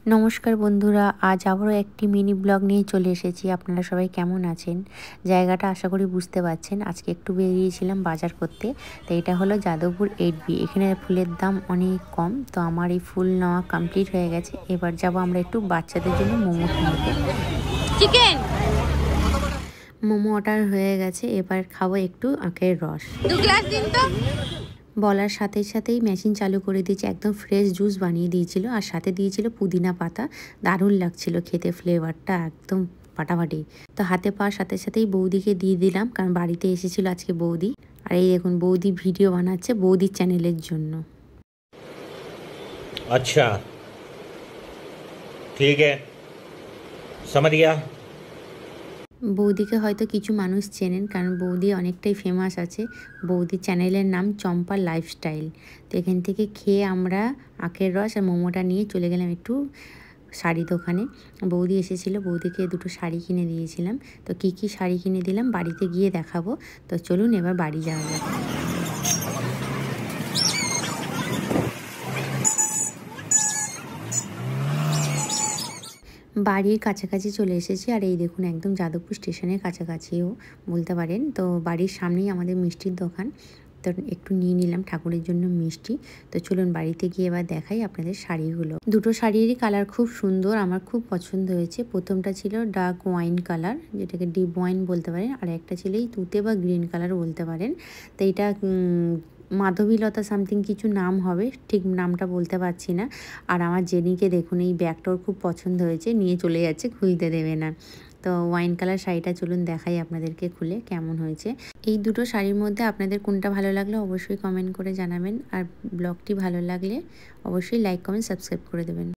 নমস্কার বন্ধুরা, আজ আবারও একটি মিনি ব্লগ নিয়ে চলে এসেছি। আপনারা সবাই কেমন আছেন? জায়গাটা আশা করি বুঝতে পারছেন। আজকে একটু বেরিয়েছিলাম বাজার করতে। তো এটা হলো যাদবপুর 8B। এখানে ফুলের দাম অনেক কম। তো আমার এই ফুল নেওয়া কমপ্লিট হয়ে গেছে। এবার যাব আমরা একটু বাচ্চাদের জন্য মোমো কিনতে। চিকেন মোমো অর্ডার হয়ে গেছে। এবার খাবো একটু আখের রস। 2 গ্লাস দিন তো। বলার সাথে সাথেই মেশিন চালু করে দিয়েছে। একদম ফ্রেশ জুস বানিয়ে দিয়েছিল, আর সাথে দিয়েছিল পুদিনা পাতা। দারুণ লাগছিল খেতে, ফ্লেভারটা একদম ফাটাফাটি। তো হাতে পাওয়ার সাথে সাথেই বৌদিকে দিয়ে দিলাম, কারণ বাড়িতে এসেছিল আজকে বৌদি। আর এই দেখুন বৌদি ভিডিও বানাচ্ছে বৌদির চ্যানেলের জন্য। আচ্ছা ঠিক আছে, समझ गया। বৌদিকে হয়তো কিছু মানুষ চেনেন, কারণ বৌদি অনেকটাই ফেমাস আছে। বৌদির চ্যানেলের নাম চম্পা লাইফস্টাইল। তো এখান থেকে খেয়ে আমরা আখের রস আর মোমোটা নিয়ে চলে গেলাম একটু শাড়ি দোকানে। বৌদি এসেছিলো, বৌদিকে দুটো শাড়ি কিনে দিয়েছিলাম। তো কী কী শাড়ি কিনে দিলাম বাড়িতে গিয়ে দেখাবো। তো চলুন এবার বাড়ি যাওয়া যাক। বাড়ির কাছাকাছি চলে এসেছি, আর এই দেখুন একদম যাদবপুর স্টেশনের কাছাকাছিও বলতে পারেন। তো বাড়ির সামনেই আমাদের মিষ্টির দোকান। তো একটু নিয়ে নিলাম ঠাকুরের জন্য মিষ্টি। তো চলুন বাড়িতে গিয়ে এবার দেখাই আপনাদের শাড়িগুলো। দুটো শাড়িরই কালার খুব সুন্দর, আমার খুব পছন্দ হয়েছে। প্রথমটা ছিল ডার্ক ওয়াইন কালার, যেটাকে ডিপ ওয়াইন বলতে পারেন, আর একটা ছিল এই তুতে বা গ্রিন কালার বলতে পারেন। তো এটা মাধবীলতা সামথিং কিছু নাম হবে, ঠিক নামটা বলতে পারছি না। আর আমার জেনিকে দেখুন এই ব্যাগটাও খুব পছন্দ হয়েছে, নিয়ে চলে যাচ্ছে, খুলতে দেবে না। তো ওয়াইন কালার শাড়িটা চলুন দেখাই আপনাদেরকে খুলে কেমন হয়েছে। এই দুটো শাড়ির মধ্যে আপনাদের কোনটা ভালো লাগলো অবশ্যই কমেন্ট করে জানাবেন। আর ব্লগটি ভালো লাগলে অবশ্যই লাইক কমেন্ট সাবস্ক্রাইব করে দেবেন।